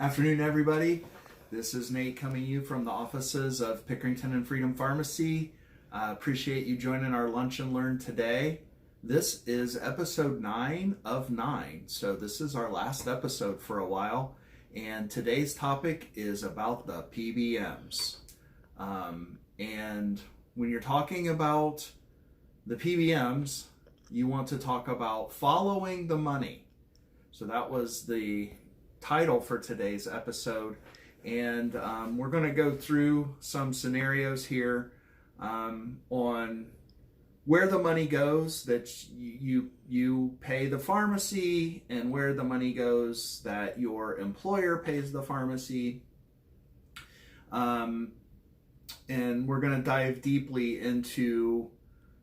Afternoon, everybody. This is Nate coming to you from the offices of Pickerington and Freedom Pharmacy. Appreciate you joining our Lunch and Learn today. This is episode 9 of 9, so this is our last episode for a while, and today's topic is about the PBMs. And when you're talking about the PBMs, you want to talk about following the money. So that was the title for today's episode, and we're going to go through some scenarios here on where the money goes that you pay the pharmacy, and where the money goes that your employer pays the pharmacy, and we're going to dive deeply into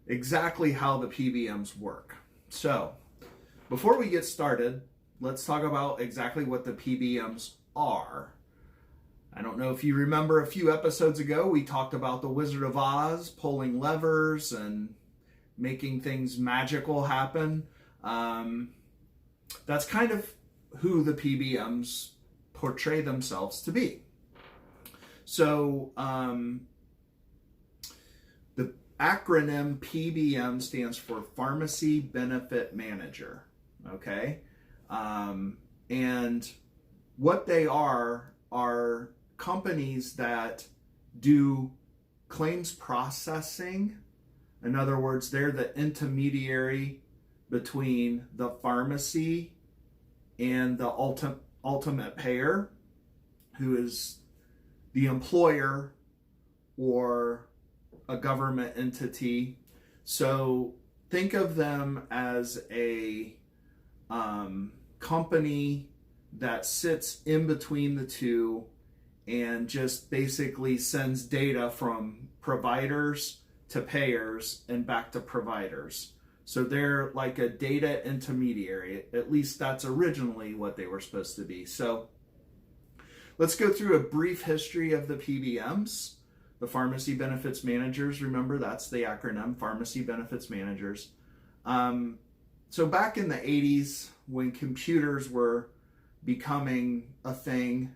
exactly how the PBMs work. So before we get started, let's talk about exactly what the PBMs are. I don't know if you remember a few episodes ago, we talked about the Wizard of Oz pulling levers and making things magical happen. That's kind of who the PBMs portray themselves to be. So the acronym PBM stands for Pharmacy Benefit Manager, okay? And what they are companies that do claims processing. In other words, they're the intermediary between the pharmacy and the ultimate payer, who is the employer or a government entity. So think of them as a company that sits in between the two and just basically sends data from providers to payers and back to providers. So they're like a data intermediary. At least that's originally what they were supposed to be. So let's go through a brief history of the PBMs. The Pharmacy Benefits Managers, remember that's the acronym, Pharmacy Benefits Managers. So back in the 80s, when computers were becoming a thing,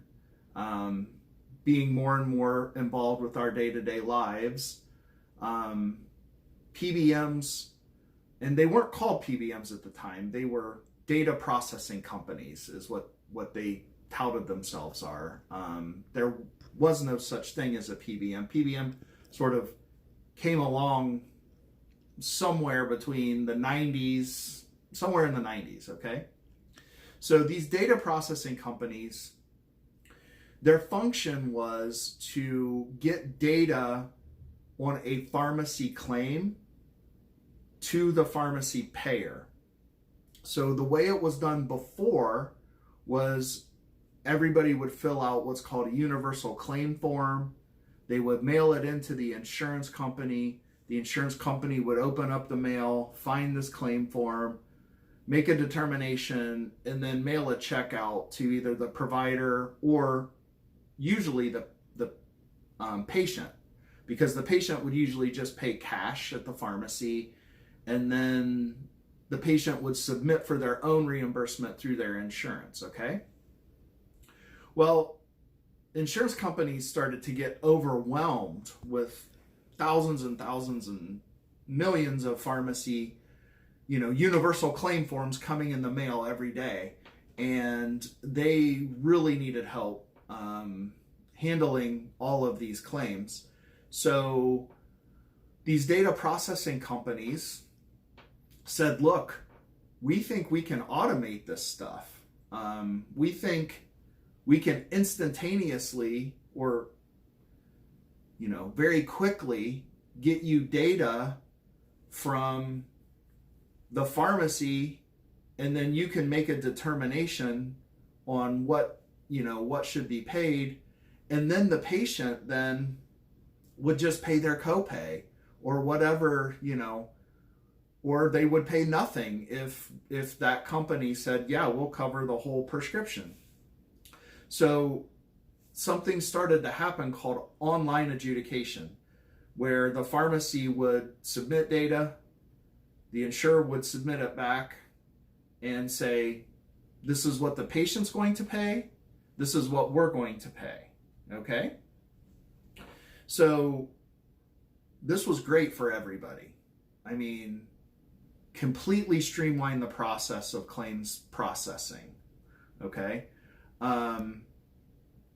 being more and more involved with our day-to-day lives, PBMs, and they weren't called PBMs at the time, they were data processing companies is what they touted themselves are. There was no such thing as a PBM. PBM sort of came along somewhere between the 90s, somewhere in the 90s, okay? So these data processing companies, their function was to get data on a pharmacy claim to the pharmacy payer. So the way it was done before was everybody would fill out what's called a universal claim form. They would mail it into the insurance company. The insurance company would open up the mail, find this claim form, make a determination, and then mail a check out to either the provider or usually the patient, because the patient would usually just pay cash at the pharmacy, and then the patient would submit for their own reimbursement through their insurance, okay? Well, insurance companies started to get overwhelmed with thousands and thousands and millions of pharmacy, universal claim forms coming in the mail every day, and they really needed help handling all of these claims. So these data processing companies said, look, we think we can automate this stuff. We think we can instantaneously or very quickly get you data from the pharmacy, and then you can make a determination on what should be paid, and then the patient then would just pay their copay or whatever, or they would pay nothing if that company said, yeah, we'll cover the whole prescription. So something started to happen called online adjudication, where the pharmacy would submit data, the insurer would submit it back and say, this is what the patient's going to pay, This is what we're going to pay. Okay? So this was great for everybody. I mean, completely streamlined the process of claims processing. Okay? And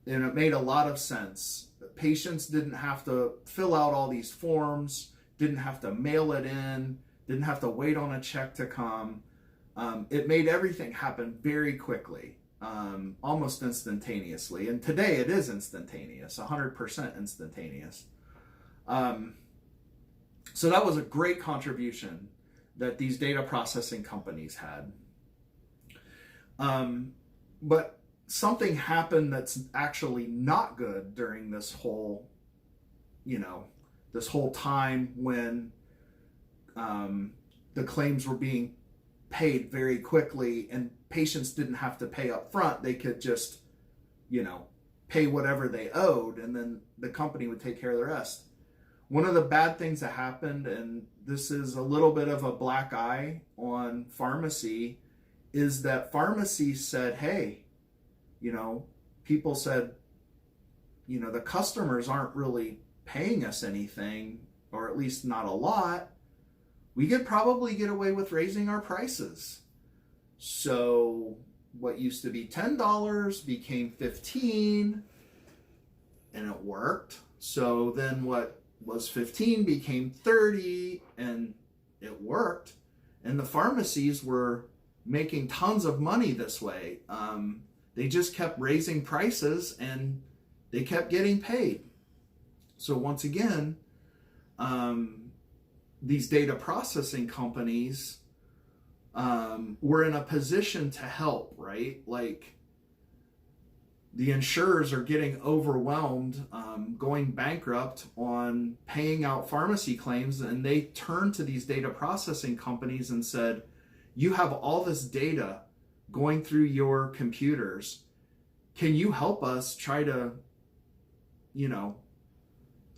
it made a lot of sense. Patients didn't have to fill out all these forms, didn't have to mail it in, didn't have to wait on a check to come. It made everything happen very quickly, almost instantaneously. And today it is instantaneous, 100% instantaneous. So that was a great contribution that these data processing companies had. But something happened that's actually not good during this whole, this whole time when the claims were being paid very quickly and patients didn't have to pay up front. They could just, pay whatever they owed, and then the company would take care of the rest. One of the bad things that happened, and this is a little bit of a black eye on pharmacy, is that pharmacies said, hey, people said, the customers aren't really paying us anything, or at least not a lot. We could probably get away with raising our prices. So what used to be $10 became $15, and it worked. So then what was $15 became $30, and it worked. And the pharmacies were making tons of money this way. They just kept raising prices and they kept getting paid. So once again, these data processing companies were in a position to help, right? Like, the insurers are getting overwhelmed, going bankrupt on paying out pharmacy claims, and they turned to these data processing companies and said, you have all this data going through your computers. Can you help us try to,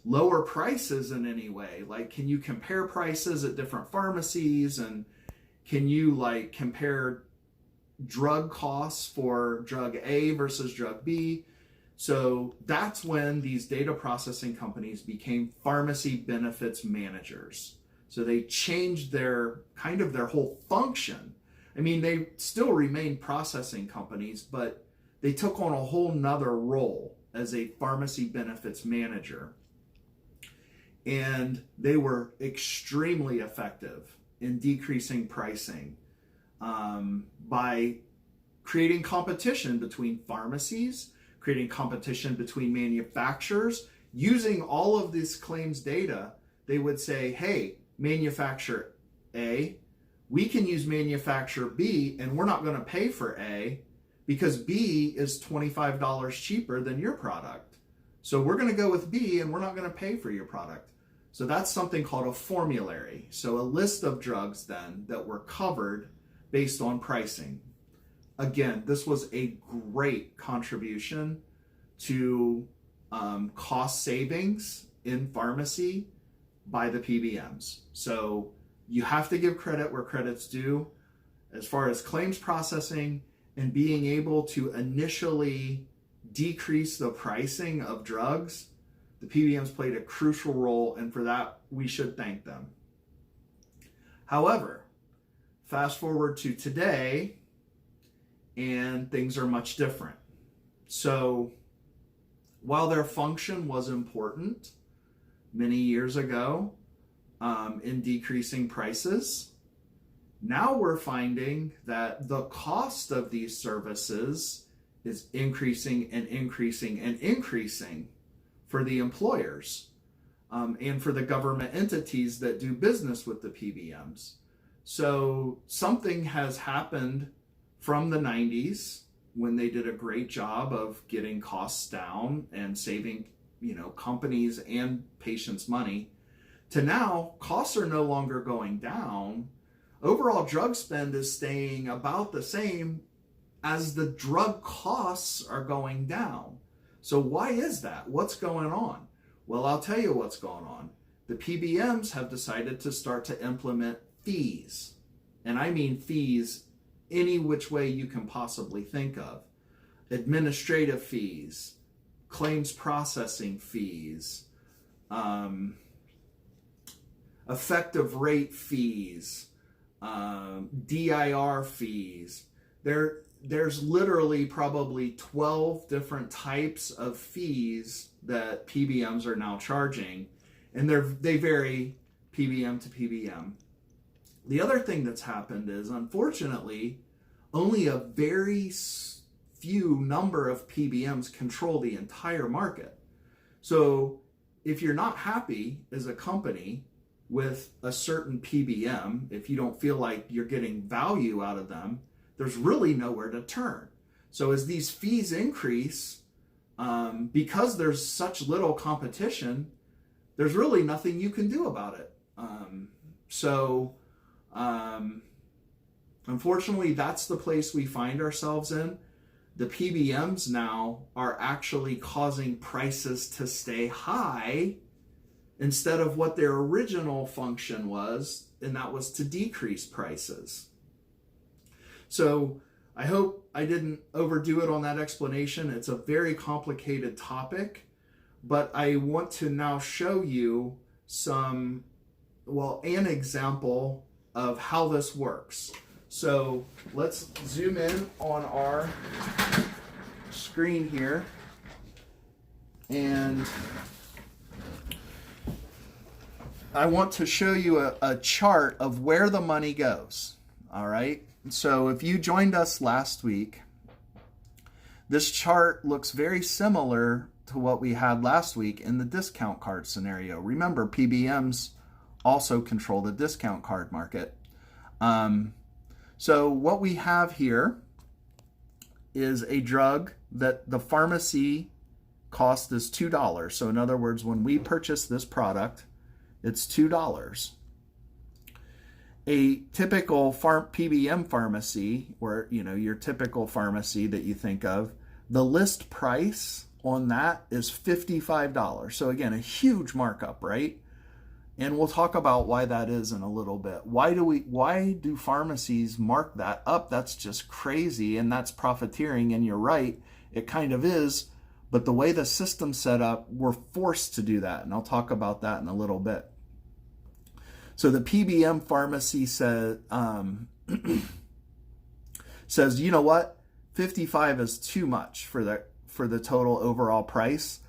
lower prices in any way? Like, can you compare prices at different pharmacies? And can you compare drug costs for drug A versus drug B? So that's when these data processing companies became pharmacy benefits managers. So they changed their whole function. I mean, they still remain processing companies, but they took on a whole nother role as a pharmacy benefits manager. And they were extremely effective in decreasing pricing by creating competition between pharmacies, creating competition between manufacturers. Using all of this claims data, they would say, hey, manufacturer A, we can use manufacturer B, and we're not going to pay for A because B is $25 cheaper than your product. So we're going to go with B, and we're not going to pay for your product. So that's something called a formulary. So a list of drugs then that were covered based on pricing. Again, this was a great contribution to cost savings in pharmacy by the PBMs. So you have to give credit where credit's due. As far as claims processing and being able to initially decrease the pricing of drugs, the PBMs played a crucial role, and for that, we should thank them. However, fast forward to today, and things are much different. So while their function was important many years ago in decreasing prices, now we're finding that the cost of these services is increasing and increasing and increasing for the employers and for the government entities that do business with the PBMs. So something has happened from the 90s when they did a great job of getting costs down and saving, companies and patients money, to now costs are no longer going down. Overall drug spend is staying about the same as the drug costs are going down. So why is that? What's going on? Well, I'll tell you what's going on. The PBMs have decided to start to implement fees. And I mean fees any which way you can possibly think of. administrative fees, claims processing fees, effective rate fees, DIR fees. There's literally probably 12 different types of fees that PBMs are now charging, and they vary PBM to PBM. The other thing that's happened is, unfortunately, only a very few number of PBMs control the entire market. So if you're not happy as a company with a certain PBM, if you don't feel like you're getting value out of them, there's really nowhere to turn. So as these fees increase, because there's such little competition, there's really nothing you can do about it. Unfortunately, that's the place we find ourselves in. The PBMs now are actually causing prices to stay high instead of what their original function was, and that was to decrease prices. So I hope I didn't overdo it on that explanation. It's a very complicated topic, but I want to now show you an example of how this works. So let's zoom in on our screen here, and I want to show you a chart of where the money goes. All right. So if you joined us last week, this chart looks very similar to what we had last week in the discount card scenario. Remember, PBMs also control the discount card market. So what we have here is a drug that the pharmacy cost is $2. So in other words, when we purchase this product, it's $2. A typical PBM pharmacy, or your typical pharmacy that you think of, the list price on that is $55. So again, a huge markup, right? And we'll talk about why that is in a little bit. Why do pharmacies mark that up? That's just crazy, and that's profiteering, and you're right, it kind of is, but the way the system's set up, we're forced to do that, and I'll talk about that in a little bit. So the PBM pharmacy says, you know what, 55 is too much for the total overall price.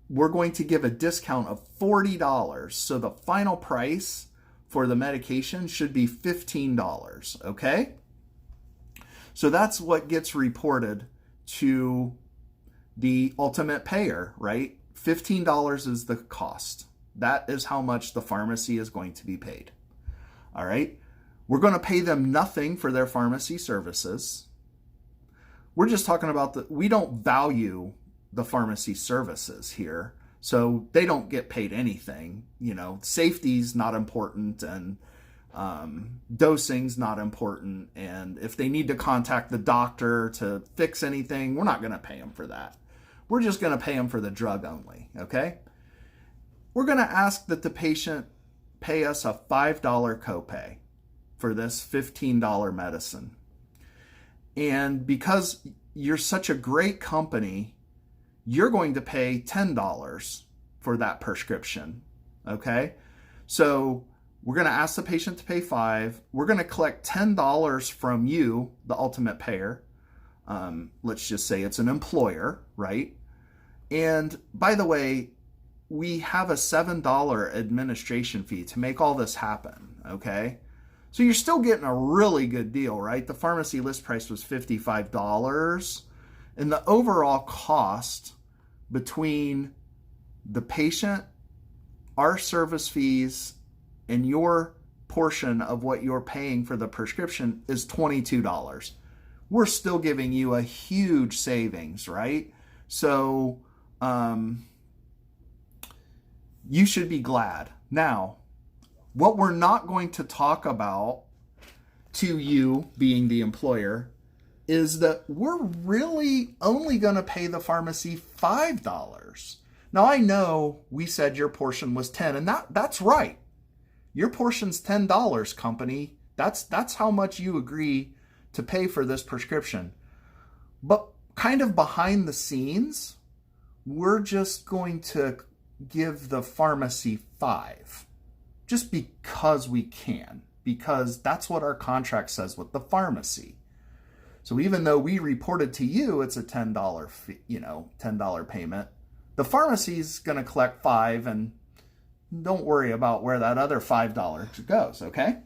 We're going to give a discount of $40. So the final price for the medication should be $15, okay? So that's what gets reported to the ultimate payer, right? $15 is the cost. That is how much the pharmacy is going to be paid. All right? We're going to pay them nothing for their pharmacy services. We're just talking about we don't value the pharmacy services here, so they don't get paid anything. Safety's not important, and dosing's not important, and if they need to contact the doctor to fix anything, we're not going to pay them for that. We're just going to pay them for the drug only, okay? We're going to ask that the patient pay us a $5 copay for this $15 medicine. And because you're such a great company, you're going to pay $10 for that prescription, okay? So we're going to ask the patient to pay $5. We're going to collect $10 from you, the ultimate payer. Let's just say it's an employer, right? And by the way, we have a $7 administration fee to make all this happen, okay? So you're still getting a really good deal, right? The pharmacy list price was $55, and the overall cost between the patient, our service fees, and your portion of what you're paying for the prescription is $22. We're still giving you a huge savings, right? So you should be glad. Now, what we're not going to talk about to you, being the employer, is that we're really only going to pay the pharmacy $5. Now, I know we said your portion was $10, and that's right. Your portion's $10, company. That's how much you agree to pay for this prescription. But kind of behind the scenes, we're just going to give the pharmacy 5 just because we can, because that's what our contract says with the pharmacy. So even though we reported to you it's a $10 fee, $10 payment, the pharmacy's going to collect 5, and don't worry about where that other $5 goes, okay?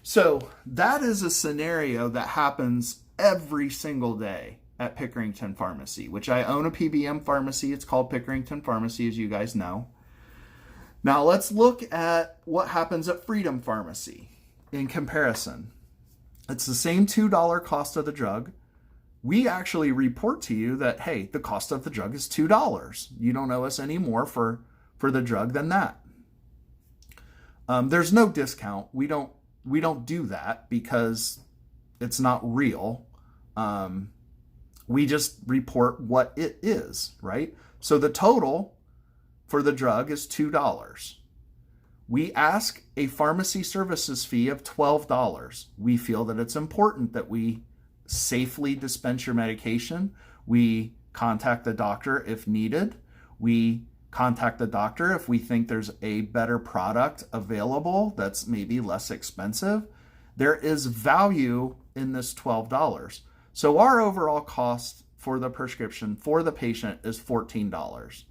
So that is a scenario that happens every single day at Pickerington Pharmacy, which I own a PBM pharmacy. It's called Pickerington Pharmacy, as you guys know. Now let's look at what happens at Freedom Pharmacy in comparison. It's the same $2 cost of the drug. We actually report to you that, hey, the cost of the drug is $2. You don't owe us any more for the drug than that. There's no discount. We don't do that because it's not real. We just report what it is, right? So the total for the drug is $2. We ask a pharmacy services fee of $12. We feel that it's important that we safely dispense your medication. We contact the doctor if needed. We contact the doctor if we think there's a better product available that's maybe less expensive. There is value in this $12. So our overall cost for the prescription for the patient is $14.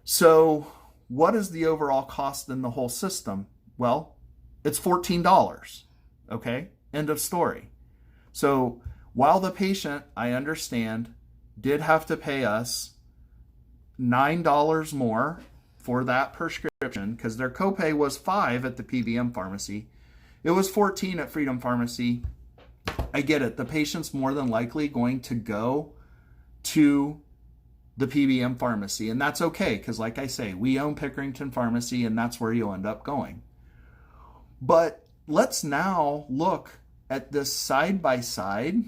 So what is the overall cost in the whole system? Well, it's $14. Okay, end of story. So while the patient, I understand, did have to pay us $9 more for that prescription because their copay was $5 at the PBM pharmacy, it was $14 at Freedom Pharmacy. I get it. The patient's more than likely going to go to the PBM pharmacy, and that's okay because, like I say, we own Pickerington Pharmacy, and that's where you'll end up going. But let's now look at this side by side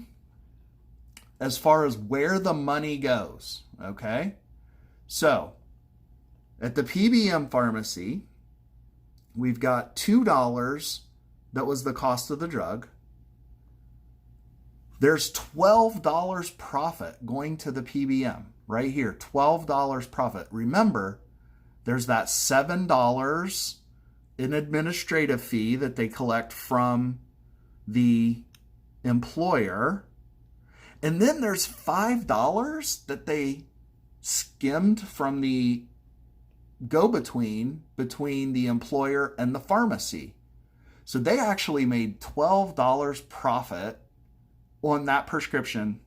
as far as where the money goes, okay? So, at the PBM pharmacy, we've got $2 that was the cost of the drug. There's $12 profit going to the PBM right here, $12 profit. Remember, there's that $7 in administrative fee that they collect from the employer. And then there's $5 that they skimmed from the go-between between the employer and the pharmacy. So they actually made $12 profit on that prescription,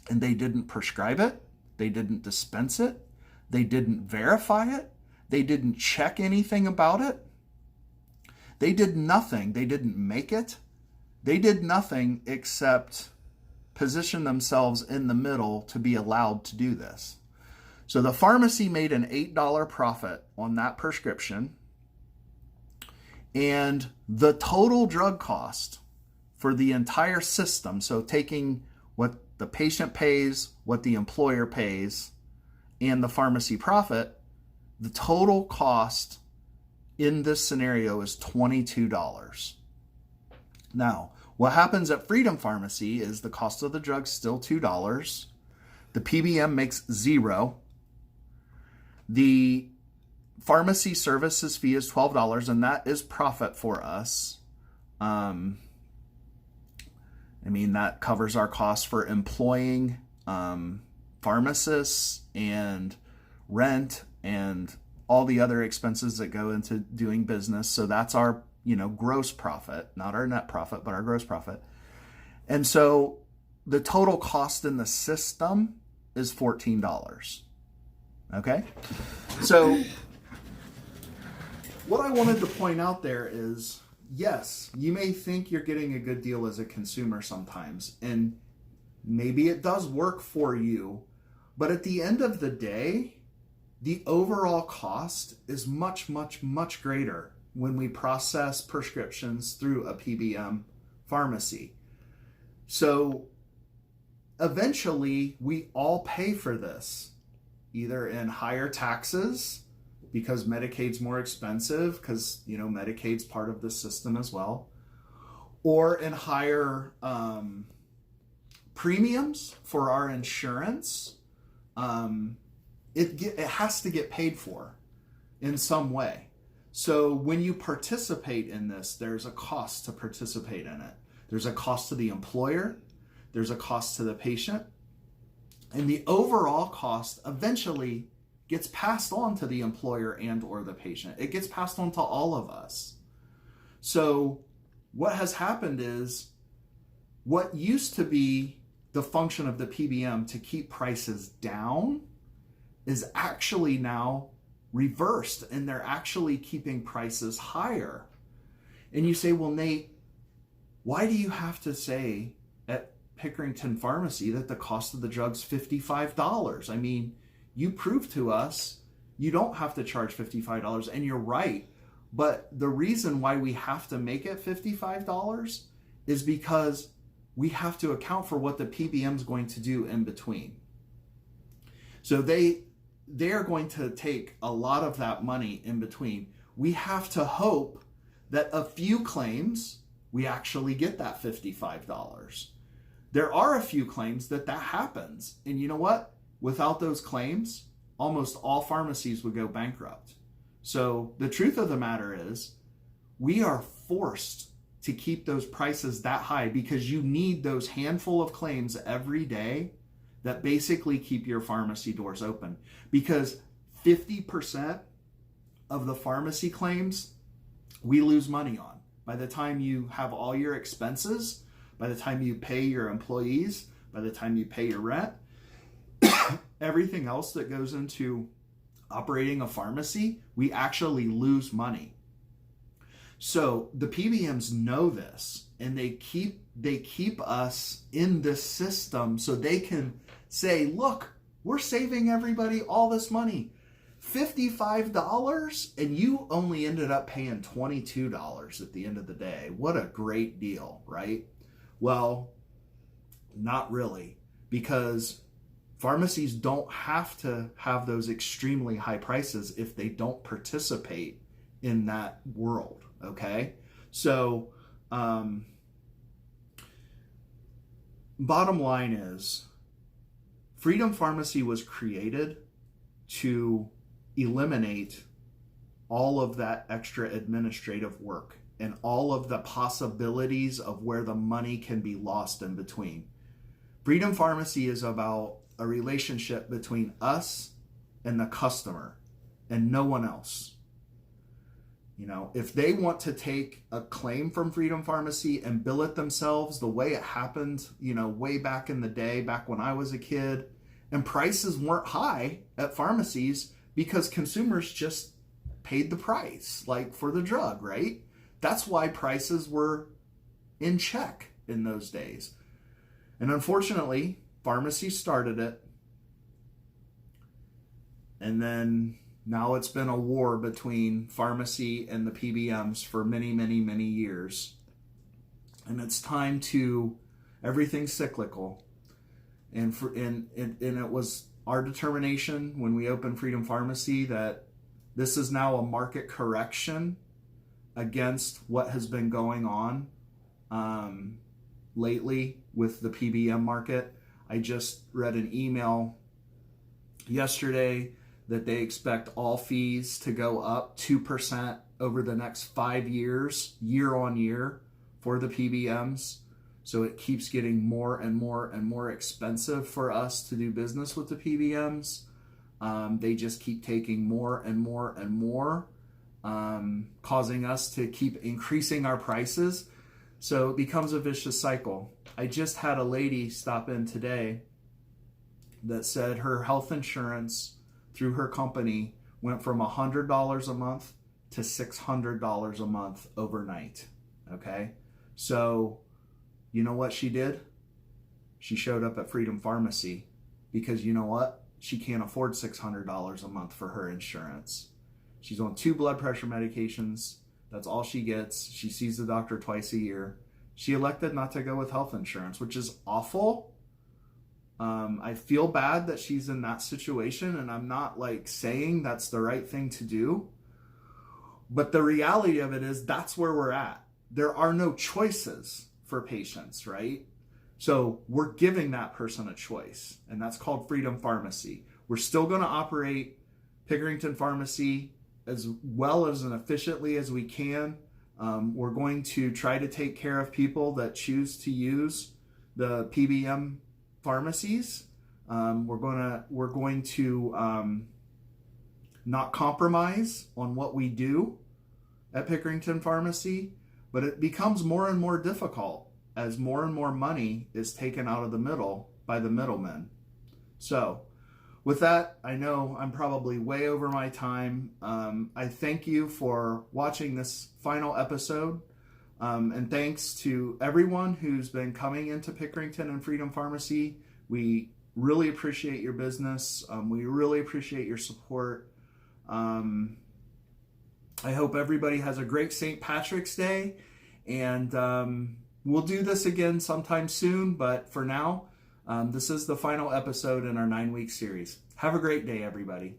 and they didn't prescribe it, they didn't dispense it, they didn't verify it, they didn't check anything about it. They did nothing. They didn't make it. They did nothing except position themselves in the middle to be allowed to do this. So the pharmacy made an $8 profit on that prescription, and the total drug cost for the entire system, so taking what the patient pays, what the employer pays, and the pharmacy profit, the total cost in this scenario is $22. Now, what happens at Freedom Pharmacy is the cost of the drug still $2. The PBM makes $0. The pharmacy services fee is $12, and that is profit for us. That covers our costs for employing pharmacists and rent and all the other expenses that go into doing business. So that's our, gross profit, not our net profit, but our gross profit. And so the total cost in the system is $14. Okay? So what I wanted to point out there is, yes, you may think you're getting a good deal as a consumer sometimes, and maybe it does work for you, but at the end of the day, the overall cost is much, much, much greater when we process prescriptions through a PBM pharmacy. So eventually, we all pay for this, either in higher taxes, because Medicaid's more expensive, because, Medicaid's part of the system as well, or in higher premiums for our insurance, it has to get paid for in some way. So when you participate in this, there's a cost to participate in it. There's a cost to the employer, there's a cost to the patient, and the overall cost eventually gets passed on to the employer and or the patient. It gets passed on to all of us. So what has happened is what used to be the function of the PBM to keep prices down is actually now reversed, and they're actually keeping prices higher. And you say, well, Nate, why do you have to say at Pickerington Pharmacy that the cost of the drug's $55? I mean, you prove to us you don't have to charge $55, and you're right. But the reason why we have to make it $55 is because we have to account for what the PBM is going to do in between. So they are going to take a lot of that money in between. We have to hope that a few claims, we actually get that $55. There are a few claims that happens. And you know what? Without those claims, almost all pharmacies would go bankrupt. So the truth of the matter is, we are forced to keep those prices that high because you need those handful of claims every day that basically keep your pharmacy doors open. Because 50% of the pharmacy claims we lose money on. By the time you have all your expenses, by the time you pay your employees, by the time you pay your rent, everything else that goes into operating a pharmacy, we actually lose money. So the PBMs know this, and they keep us in this system so they can say, look, we're saving everybody all this money. $55, and you only ended up paying $22 at the end of the day. What a great deal, right? Well, not really, because pharmacies don't have to have those extremely high prices if they don't participate in that world, okay? So, bottom line is, Freedom Pharmacy was created to eliminate all of that extra administrative work and all of the possibilities of where the money can be lost in between. Freedom Pharmacy is about a relationship between us and the customer and no one else. You know, if they want to take a claim from Freedom Pharmacy and bill it themselves the way it happened, you know, way back in the day, back when I was a kid, and prices weren't high at pharmacies because consumers just paid the price, like for the drug, right? That's why prices were in check in those days. And unfortunately, pharmacies started it. And then now it's been a war between pharmacy and the PBMs for many, many, many years. And it's time to, everything's cyclical. And it was our determination when we opened Freedom Pharmacy that this is now a market correction against what has been going on lately with the PBM market. I just read an email yesterday that they expect all fees to go up 2% over the next 5 years, year on year, for the PBMs. So it keeps getting more and more and more expensive for us to do business with the PBMs. They just keep taking more and more and more, causing us to keep increasing our prices. So it becomes a vicious cycle. I just had a lady stop in today that said her health insurance through her company went from $100 a month to $600 a month overnight. Okay? So, you know what she did? She showed up at Freedom Pharmacy because you know what? She can't afford $600 a month for her insurance. She's on 2 blood pressure medications. That's all she gets. She sees the doctor twice a year. She elected not to go with health insurance, which is awful. I feel bad that she's in that situation, and I'm not like saying that's the right thing to do. But the reality of it is that's where we're at. There are no choices for patients, right? So we're giving that person a choice, and that's called Freedom Pharmacy. We're still going to operate Pickerington Pharmacy as well as and efficiently as we can. We're going to try to take care of people that choose to use the PBM pharmacies. We're going to not compromise on what we do at Pickerington Pharmacy, but it becomes more and more difficult as more and more money is taken out of the middle by the middlemen. So with that, I know I'm probably way over my time. I thank you for watching this final episode. And thanks to everyone who's been coming into Pickerington and Freedom Pharmacy. We really appreciate your business. We really appreciate your support. I hope everybody has a great St. Patrick's Day. And we'll do this again sometime soon. But for now, this is the final episode in our 9-week series. Have a great day, everybody.